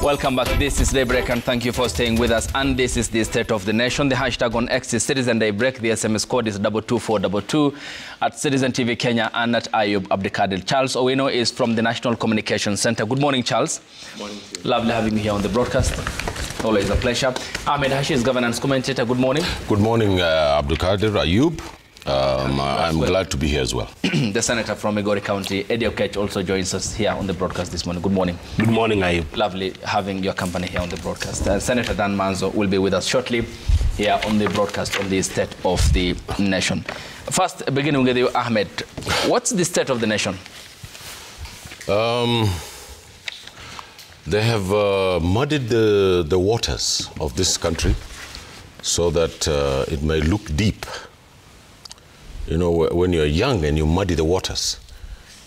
Welcome back. This is Daybreak and thank you for staying with us. And this is the State of the Nation. The hashtag on X is Citizen Daybreak. The SMS code is 22422 at Citizen TV Kenya and at Ayub Abdikadir. Charles Owino is from the National Communications Center. Good morning, Charles. Good morning to you. Lovely having you here on the broadcast. Always a pleasure. Ahmed Hashi is governance commentator. Good morning. Good morning, Abdikadir, Ayub. I'm glad to be here as well. The senator from Migori County, Eddie Okech, also joins us here on the broadcast this morning. Good morning. Good morning, Ayub. Lovely having your company here on the broadcast. Senator Dan Manzo will be with us shortly here on the broadcast on the State of the Nation. First, beginning with you, Ahmed. What's the state of the nation? They have muddied the waters of this country so that it may look deep. You know, when you're young and you muddy the waters,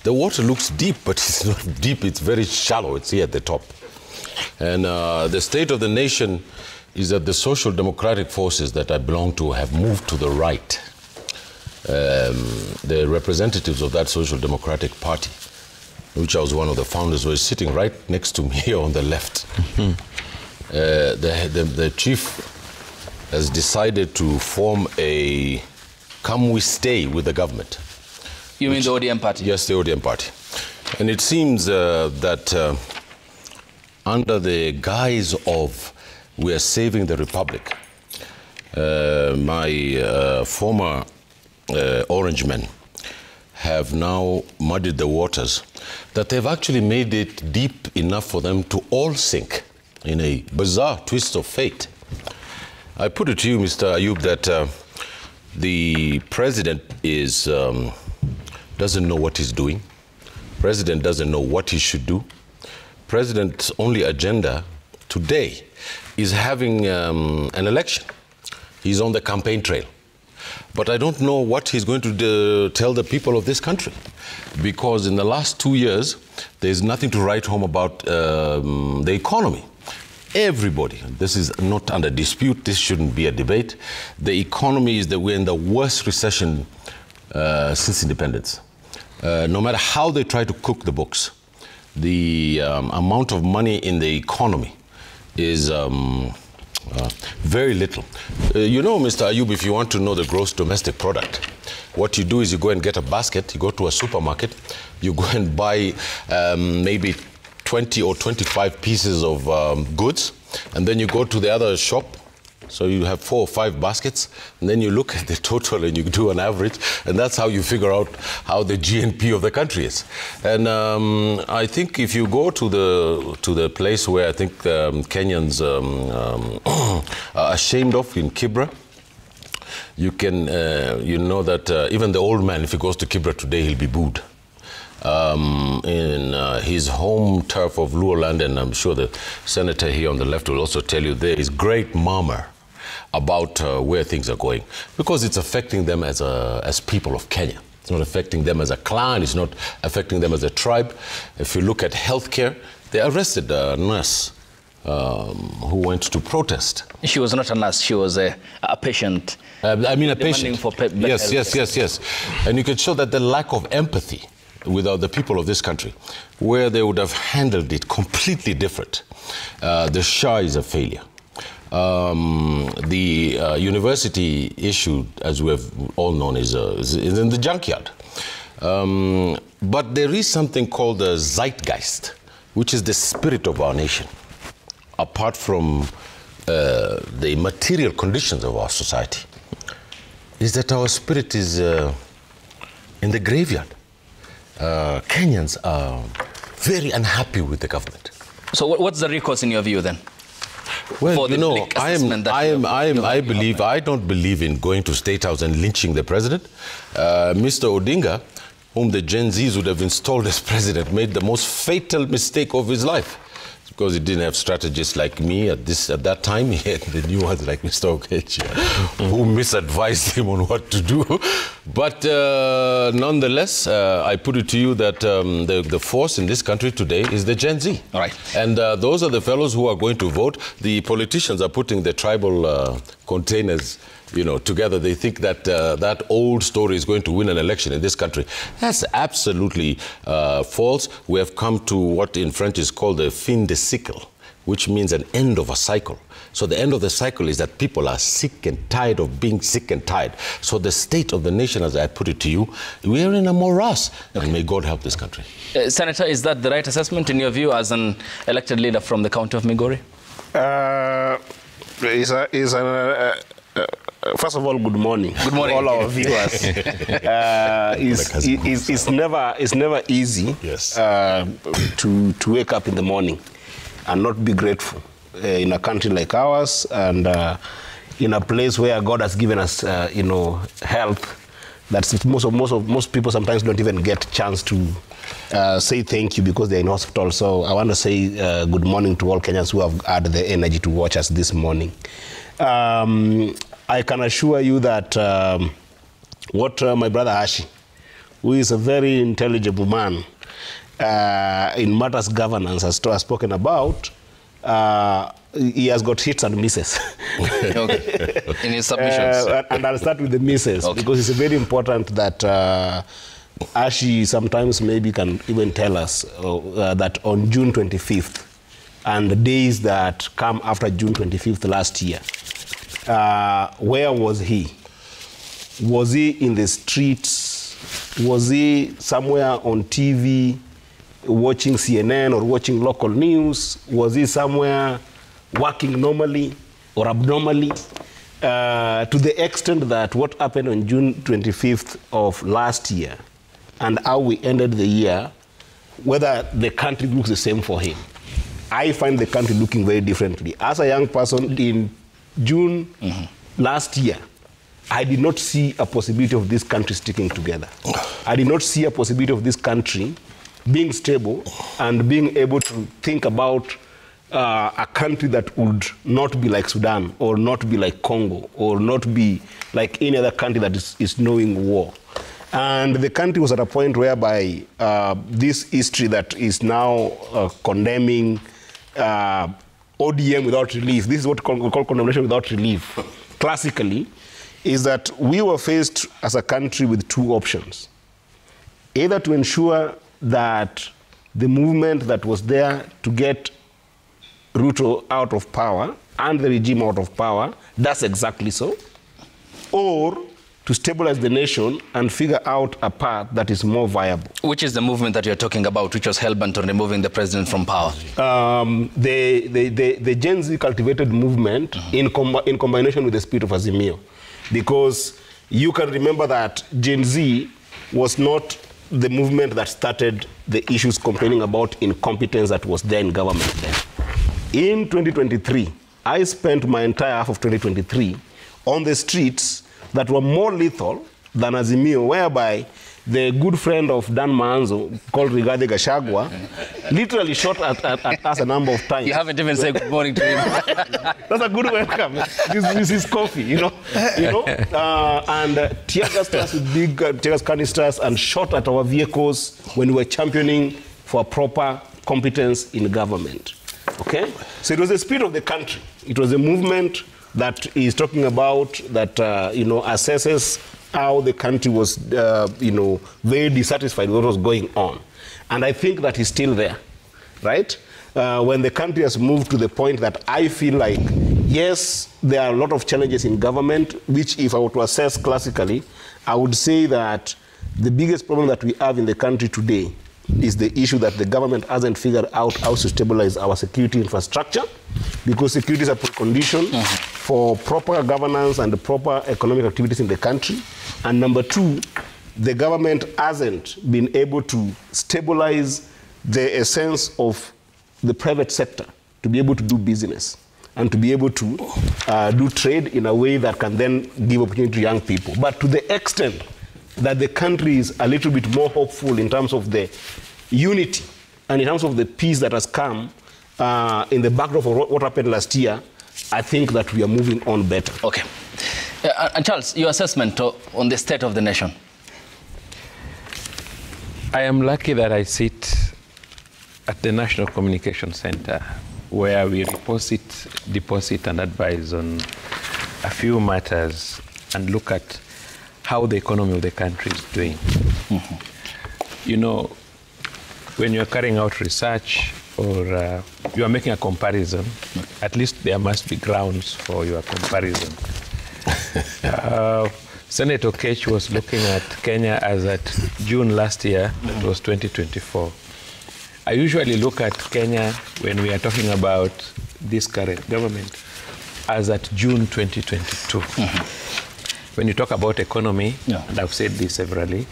the water looks deep, but it's not deep, it's very shallow, it's here at the top. And the state of the nation is that the social democratic forces that I belong to have moved to the right. The representatives of that social democratic party, which I was one of the founders, were sitting right next to me here on the left. The chief has decided to form a come we stay with the government. You mean the ODM party? Yes, the ODM party. And it seems that under the guise of we are saving the republic, my former orange men have now muddied the waters, that they've actually made it deep enough for them to all sink in a bizarre twist of fate. I put it to you, Mr. Ayub, that the president doesn't know what he's doing. President doesn't know what he should do. President's only agenda today is having an election. He's on the campaign trail. But I don't know what he's going to tell the people of this country, because in the last 2 years, there's nothing to write home about the economy. Everybody, this is not under dispute, this shouldn't be a debate. The economy is that we're in the worst recession since independence. No matter how they try to cook the books, the amount of money in the economy is very little. You know, Mr. Ayub, if you want to know the gross domestic product, what you do is you go and get a basket, you go to a supermarket, you go and buy maybe 20 or 25 pieces of goods, and then you go to the other shop, so you have 4 or 5 baskets, and then you look at the total and you do an average, and that's how you figure out how the GNP of the country is. And I think if you go to the place where I think Kenyans are ashamed of, in Kibra, you can you know that even the old man, if he goes to Kibra today, he'll be booed. In his home turf of Luo land, and I'm sure the senator here on the left will also tell you, there is great murmur about where things are going, because it's affecting them as people of Kenya. It's not affecting them as a clan, it's not affecting them as a tribe. If you look at healthcare, they arrested a nurse who went to protest. She was not a nurse, she was a patient. I mean a patient. For yes. And you can show that the lack of empathy without the people of this country, where they would have handled it completely different. The SHA is a failure. The university issue, as we have all known, is in the junkyard. But there is something called the zeitgeist, which is the spirit of our nation, apart from the material conditions of our society, is that our spirit is in the graveyard. Kenyans are very unhappy with the government. So what's the recourse in your view then? Well, you know, I don't believe in going to State House and lynching the president. Mr. Odinga, whom the Gen Zs would have installed as president, made the most fatal mistake of his life, because he didn't have strategists like me at that time. He had the new ones like Mr. Okech, who misadvised him on what to do. But nonetheless, I put it to you that the force in this country today is the Gen Z. All right. And those are the fellows who are going to vote. The politicians are putting the tribal containers, you know, together. They think that that old story is going to win an election in this country. That's absolutely false. We have come to what in French is called the fin de siècle. which means an end of a cycle. So the end of the cycle is that people are sick and tired of being sick and tired. So the state of the nation, as I put it to you, we are in a morass. And may God help this country. Senator, is that the right assessment in your view as an elected leader from the county of Migori? First of all, good morning. Good morning, all our viewers. It's never easy to wake up in the morning and not be grateful in a country like ours, and in a place where God has given us, health. That's most people sometimes don't even get a chance to say thank you because they're in hospital. So I want to say good morning to all Kenyans who have had the energy to watch us this morning. I can assure you that what my brother Ashi, who is a very intelligible man in matters governance, has spoken about, he has got hits and misses. Okay. In his submissions. And I'll start with the misses, because it's very important that Ashi sometimes maybe can even tell us that on June 25th and the days that come after June 25th last year, where was he? Was he in the streets? Was he somewhere on TV watching CNN or watching local news? Was he somewhere working normally or abnormally? To the extent that what happened on June 25th of last year and how we ended the year, whether the country looks the same for him. I find the country looking very differently. As a young person in June last year, I did not see a possibility of this country sticking together. I did not see a possibility of this country being stable and being able to think about a country that would not be like Sudan or not be like Congo or not be like any other country that is knowing war. And the country was at a point whereby this history that is now condemning ODM without relief, this is what we call condemnation without relief, classically, is that we were faced as a country with two options. Either to ensure that the movement that was there to get Ruto out of power and the regime out of power does exactly so, or to stabilize the nation and figure out a path that is more viable. Which is the movement that you're talking about, which was hell-bent on removing the president from power? The Gen Z cultivated movement in combination with the spirit of Azimio. Because you can remember that Gen Z was not the movement that started the issues complaining about incompetence that was there in government then. In 2023, I spent my entire half of 2023 on the streets that were more lethal than Azimio, whereby the good friend of Dan Maanzo, called Rigathi Gachagua, literally shot at us a number of times. You haven't even said good morning to him. That's a good welcome. This is coffee, you know. And tear gas with big tear gas canisters and shot at our vehicles when we were championing for proper competence in government. Okay? So it was the spirit of the country. It was a movement that is talking about that, assesses how the country was, very dissatisfied with what was going on. And I think that is still there, right? When the country has moved to the point that I feel like, yes, there are a lot of challenges in government, which if I were to assess classically, I would say that the biggest problem that we have in the country today is the issue that the government hasn't figured out how to stabilize our security infrastructure, because security is a precondition for proper governance and proper economic activities in the country. And number two, the government hasn't been able to stabilize the essence of the private sector to be able to do business and to be able to do trade in a way that can then give opportunity to young people. But to the extent that the country is a little bit more hopeful in terms of the unity and in terms of the peace that has come in the backdrop of what happened last year, I think that we are moving on better. Okay. And Charles, your assessment on the state of the nation? I am lucky that I sit at the National Communication Center, where we deposit and advise on a few matters and look at how the economy of the country is doing. You know, when you're carrying out research or you are making a comparison, at least there must be grounds for your comparison. Senator Okech was looking at Kenya as at June last year, that was 2024. I usually look at Kenya when we are talking about this current government as at June 2022. When you talk about economy, and I've said this severally,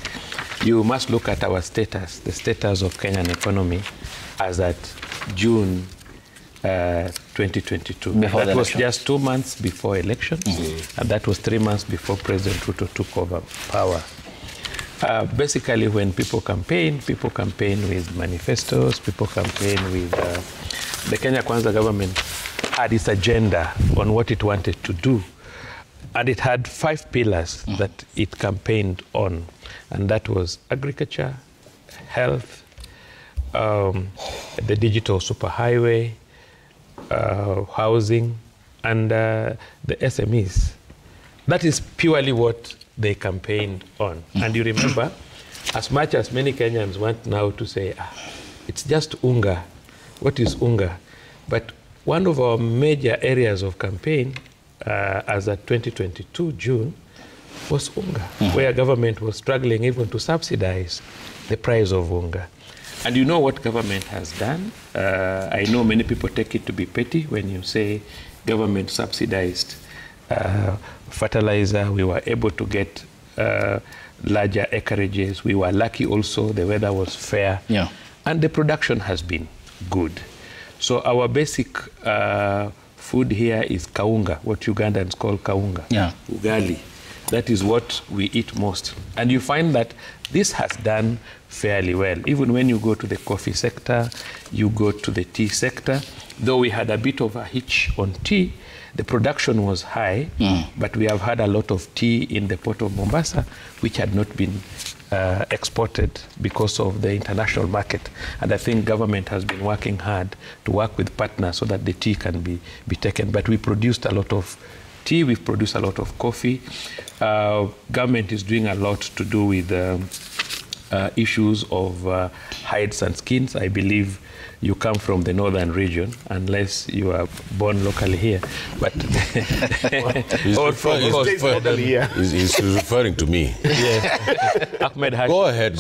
you must look at our status, the status of Kenyan economy as at June 2022. That was just 2 months before elections, and that was 3 months before President Ruto took over power. Basically, when people campaign with manifestos, people campaign with... the Kenya Kwanza government had its agenda on what it wanted to do, and it had 5 pillars that it campaigned on, and that was agriculture, health, the digital superhighway, housing, and the SMEs. That is purely what they campaigned on. And you remember, as much as many Kenyans want now to say, it's just UNGA. What is UNGA? But one of our major areas of campaign, as at 2022 June, was UNGA, where government was struggling even to subsidize the price of UNGA. And you know what government has done? I know many people take it to be petty when you say government subsidized fertilizer. We were able to get larger acreages. We were lucky also, the weather was fair. Yeah. And the production has been good. So our basic food here is kaunga, what Ugandans call kaunga, ugali. That is what we eat most. And you find that this has done fairly well. Even when you go to the coffee sector, you go to the tea sector, though we had a bit of a hitch on tea, the production was high, but we have had a lot of tea in the port of Mombasa, which had not been exported because of the international market. And I think government has been working hard to work with partners so that the tea can be taken. But we produced a lot of tea, we've produced a lot of coffee. Government is doing a lot to do with issues of hides and skins. I believe you come from the northern region, unless you are born locally here. But he's referring to me. Yes. Ahmed Haji. Go ahead.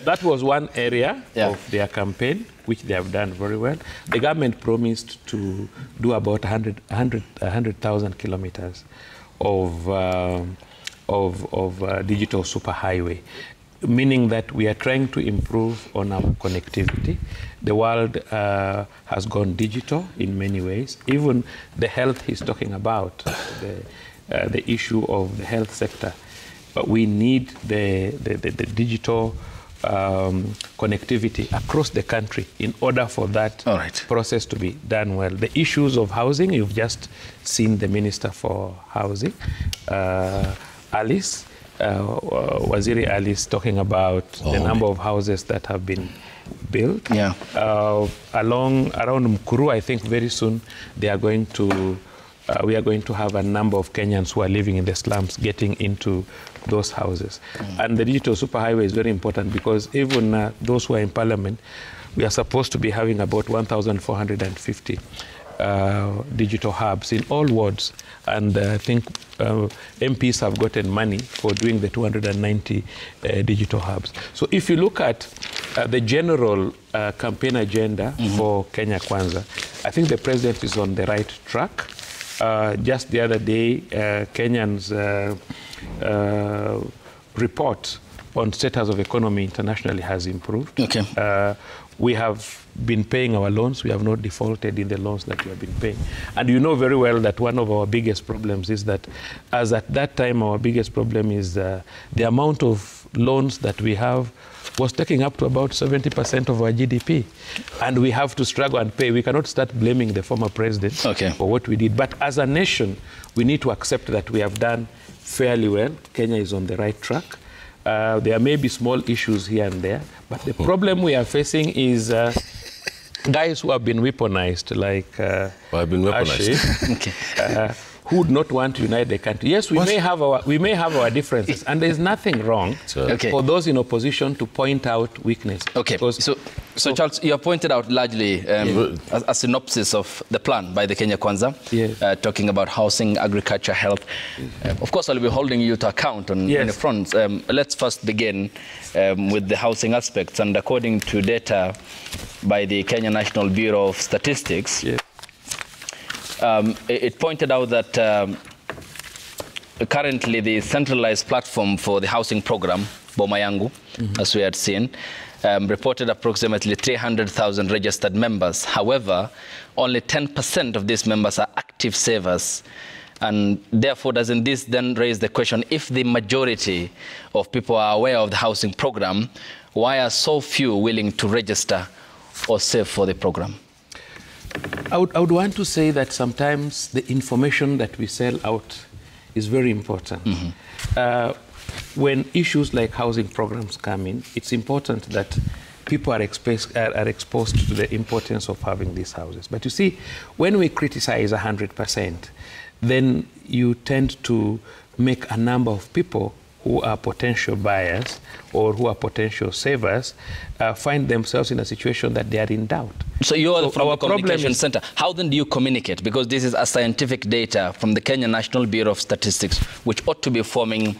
That was one area of their campaign, which they have done very well. The government promised to do about 100,000 kilometers of digital superhighway, meaning that we are trying to improve on our connectivity. The world has gone digital in many ways. Even the health he's talking about, the issue of the health sector. But we need the digital connectivity across the country in order for that process to be done well. The issues of housing, you've just seen the Minister for Housing, Alice, Waziri Alice, talking about the number of houses that have been built. Yeah. Around Mkuru, I think very soon they are going to, we are going to have a number of Kenyans who are living in the slums getting into those houses. And the digital superhighway is very important because even those who are in parliament, we are supposed to be having about 1,450 digital hubs in all wards. And I think MPs have gotten money for doing the 290 digital hubs. So if you look at the general campaign agenda for Kenya Kwanza, I think the president is on the right track. Just the other day, Kenyans report on status of economy internationally has improved. Okay. We have been paying our loans. We have not defaulted in the loans that we have been paying. And you know very well that one of our biggest problems is that, as at that time, our biggest problem is the amount of loans that we have was taking up to about 70% of our GDP. And we have to struggle and pay. We cannot start blaming the former president for what we did. But as a nation, we need to accept that we have done fairly well. Kenya is on the right track. There may be small issues here and there, but the problem we are facing is guys who have been weaponized, like who would not want to unite the country. Yes, we may have our differences, and there's nothing wrong for those in opposition to point out weakness. Okay. So Charles, you have pointed out largely a synopsis of the plan by the Kenya Kwanza, talking about housing, agriculture, health. Of course, I'll be holding you to account on many fronts. Let's first begin with the housing aspects. And according to data by the Kenya National Bureau of Statistics, it pointed out that currently the centralized platform for the housing program, Boma Yangu, as we had seen, reported approximately 300,000 registered members. However, only 10% of these members are active savers. And therefore, doesn't this then raise the question, if the majority of people are aware of the housing program, why are so few willing to register or save for the program? I would want to say that sometimes the information that we sell out is very important. When issues like housing programs come in, it's important that people are exposed to the importance of having these houses. But you see, when we criticize 100%, then you tend to make a number of people who are potential buyers or who are potential savers find themselves in a situation that they are in doubt. So you're from the communication center. How then do you communicate? Because this is a scientific data from the Kenya National Bureau of Statistics, which ought to be forming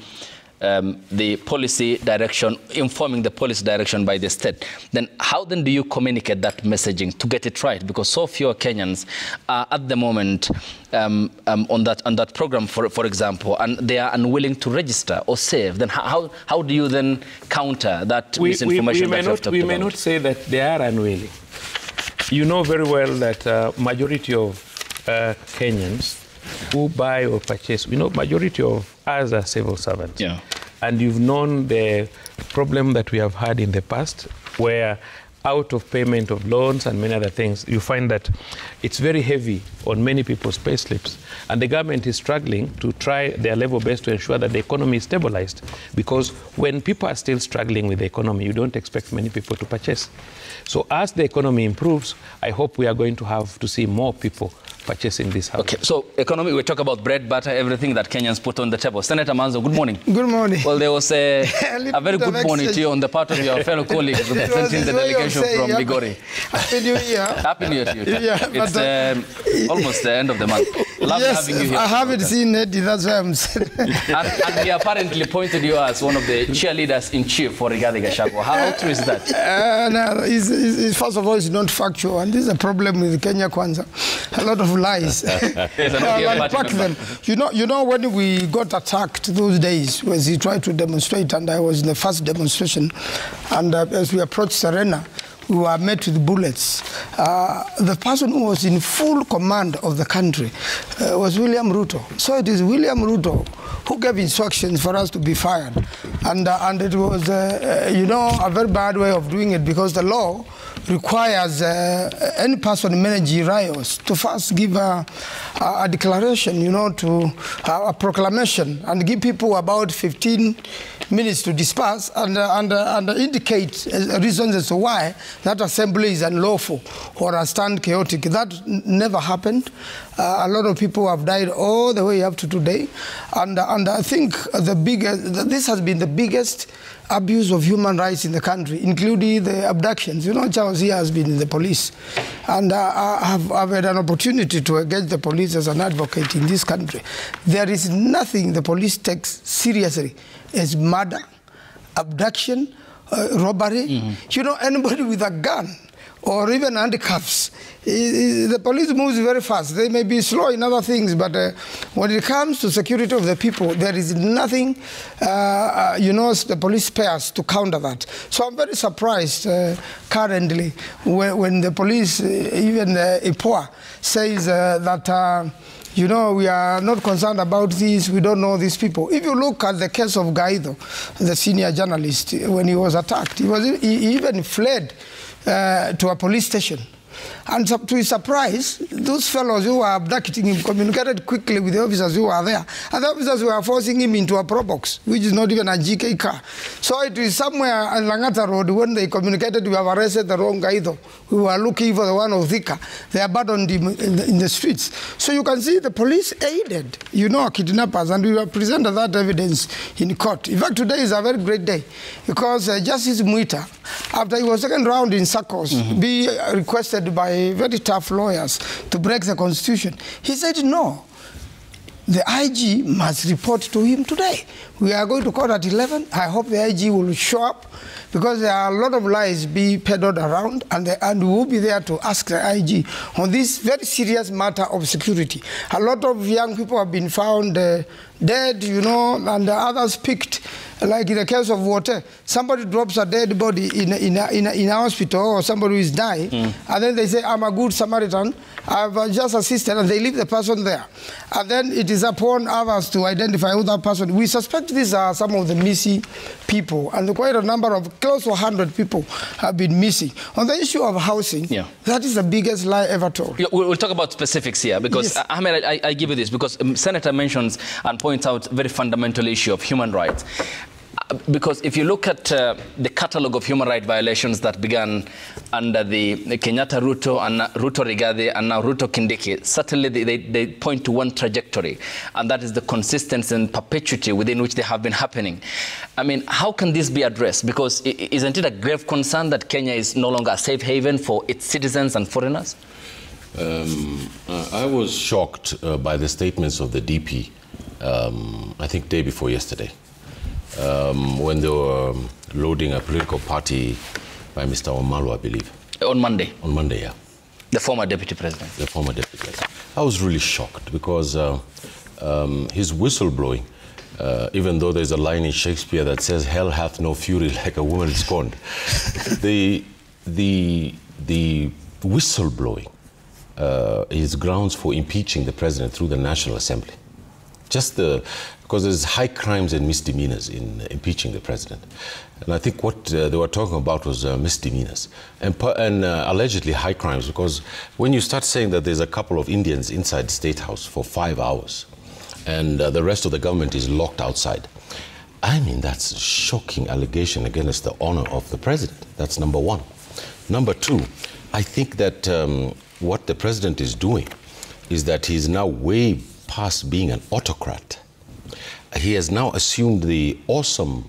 the policy direction, informing the policy direction by the state. Then how then do you communicate that messaging to get it right? Because so few Kenyans are at the moment on that program, for example, and they are unwilling to register or save. Then how do you then counter that misinformation that you have talked about? We may not say that they are unwilling. You know very well that majority of Kenyans who buy or purchase, majority of us are civil servants. Yeah. And you've known the problem that we have had in the past, where out of payment of loans and many other things, you find that it's very heavy on many people's pay slips. And the government is struggling to try their level best to ensure that the economy is stabilized. Because when people are still struggling with the economy, you don't expect many people to purchase. So as the economy improves, I hope we are going to have to see more people purchasing this house. Okay, so economy, we talk about bread, butter, everything that Kenyans put on the table. Senator Manzo, good morning. Good morning. Well, there was a very good morning to you on the part of your fellow colleagues representing the delegation from Migori. Happy New Year. Happy New Year to you. It's almost the end of the month. Love having you here. I haven't seen it, that's why I'm saying. and he apparently pointed you as one of the cheerleaders in chief for Rigathi Gachagua. How true is that? No, first of all, it's not factual, and this is a problem with Kenya Kwanza. A lot of lies. Unpack them. You know when we got attacked those days, when he tried to demonstrate, and I was in the first demonstration, and as we approached Serena, we were met with bullets. The person who was in full command of the country was William Ruto. So it is William Ruto who gave instructions for us to be fired. And it was, a very bad way of doing it, because the law requires any person managing riots to first give a declaration, a proclamation, and give people about 15 minutes to disperse and indicate reasons as to why that assembly is unlawful or a stand chaotic. That never happened. A lot of people have died all the way up to today. And I think this has been the biggest abuse of human rights in the country, including the abductions. Charles here has been in the police. And I've had an opportunity to engage the police as an advocate in this country. There is nothing the police takes seriously as murder, abduction, robbery. Anybody with a gun or even handcuffs, the police moves very fast. They may be slow in other things, but when it comes to security of the people, there is nothing, the police spares to counter that. So I'm very surprised currently when the police, even IPOA, says that we are not concerned about this, we don't know these people. If you look at the case of Gaido, the senior journalist, when he was attacked, he even fled to a police station. And to his surprise, those fellows who were abducting him communicated quickly with the officers who were there. And the officers were forcing him into a Probox, which is not even a GK car. So it is somewhere on Langata Road when they communicated, we have arrested the wrong guy though. We were looking for the one of Thika. They abandoned him in the streets. So you can see the police aided, kidnappers, and we have presented that evidence in court. In fact, today is a very great day because Justice Muita, after he was taken round in circles, be requested by very tough lawyers to break the constitution, he said no. The IG must report to him today. We are going to court at 11. I hope the IG will show up because there are a lot of lies being peddled around, and we will be there to ask the IG on this very serious matter of security. A lot of young people have been found dead, and others picked. Like in the case of water, somebody drops a dead body in a hospital, or somebody who is dying, and then they say, I'm a good Samaritan, I've just assisted, and they leave the person there. And then it is upon others to identify who that person. We suspect these are some of the missing people, and quite a number of, close to 100 people have been missing. On the issue of housing, that is the biggest lie ever told. We'll talk about specifics here, because, yes. Ahmed, I give you this, because Senator mentions and points out a very fundamental issue of human rights. Because if you look at the catalogue of human rights violations that began under the Kenyatta Ruto and Ruto Rigathi and now Ruto Kindiki, certainly they point to one trajectory, and that is the consistency and perpetuity within which they have been happening. I mean, how can this be addressed? Because isn't it a grave concern that Kenya is no longer a safe haven for its citizens and foreigners? I was shocked by the statements of the DP, I think day before yesterday. When they were loading a political party by Mr. Omalo, I believe. On Monday? On Monday, yeah. The former deputy president? The former deputy president. I was really shocked because his whistleblowing, even though there's a line in Shakespeare that says, hell hath no fury like a woman scorned, the whistleblowing is grounds for impeaching the president through the National Assembly. Because there's high crimes and misdemeanors in impeaching the president. And I think what they were talking about was misdemeanors and allegedly high crimes, because when you start saying that there's a couple of Indians inside the State House for 5 hours and the rest of the government is locked outside, I mean, that's a shocking allegation against the honor of the president. That's number one. Number two, I think that what the president is doing is that he's now way past being an autocrat. He has now assumed the awesome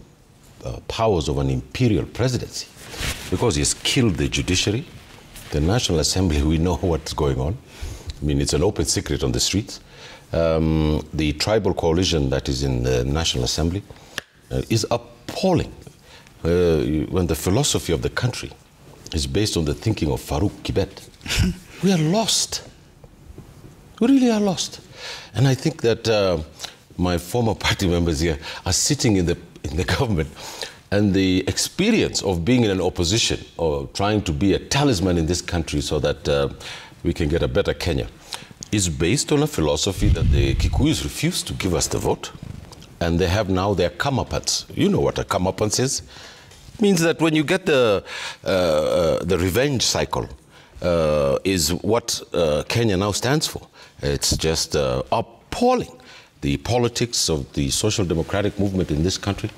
powers of an imperial presidency because he's killed the judiciary. The National Assembly, we know what's going on. I mean, it's an open secret on the streets. The tribal coalition that is in the National Assembly is appalling. When the philosophy of the country is based on the thinking of Farouk Kibet, we are lost. We really are lost. And I think that my former party members here are sitting in the government, and the experience of being in an opposition or trying to be a talisman in this country so that we can get a better Kenya is based on a philosophy that the Kikuyus refused to give us the vote, and they have now their comeuppance. You know what a comeuppance is? It means that when you get the revenge cycle is what Kenya now stands for. It's just appalling. The politics of the social democratic movement in this country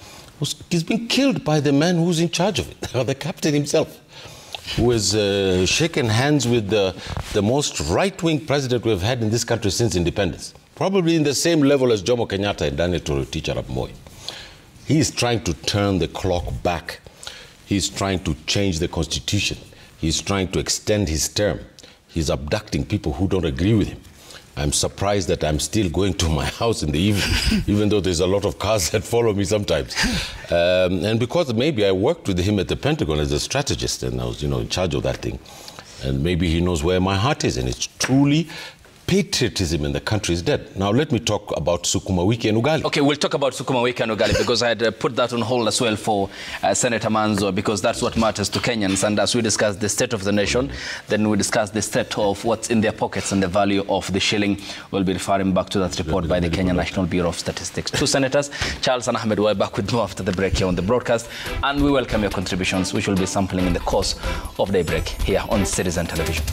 is being killed by the man who's in charge of it, the captain himself, who has shaken hands with the most right-wing president we've had in this country since independence, probably in the same level as Jomo Kenyatta and Daniel Toroitich arap Moi. He is trying to turn the clock back. He's trying to change the constitution. He's trying to extend his term. He's abducting people who don't agree with him. I'm surprised that I'm still going to my house in the evening, even though there's a lot of cars that follow me sometimes. And because maybe I worked with him at the Pentagon as a strategist, and I was, in charge of that thing. And maybe he knows where my heart is, and it's truly patriotism in the country is dead. Now let me talk about Sukuma Wiki and Ugali. Okay, we'll talk about Sukuma Wiki and Ugali because I had put that on hold as well for Senator Manzo, because that's what matters to Kenyans. And as we discuss the state of the nation, then we discuss the state of what's in their pockets and the value of the shilling. We'll be referring back to that report by the Kenya National Bureau of Statistics. Two senators, Charles and Ahmed, we're back with more after the break here on the broadcast. And we welcome your contributions, which will be sampling in the course of Daybreak here on Citizen Television.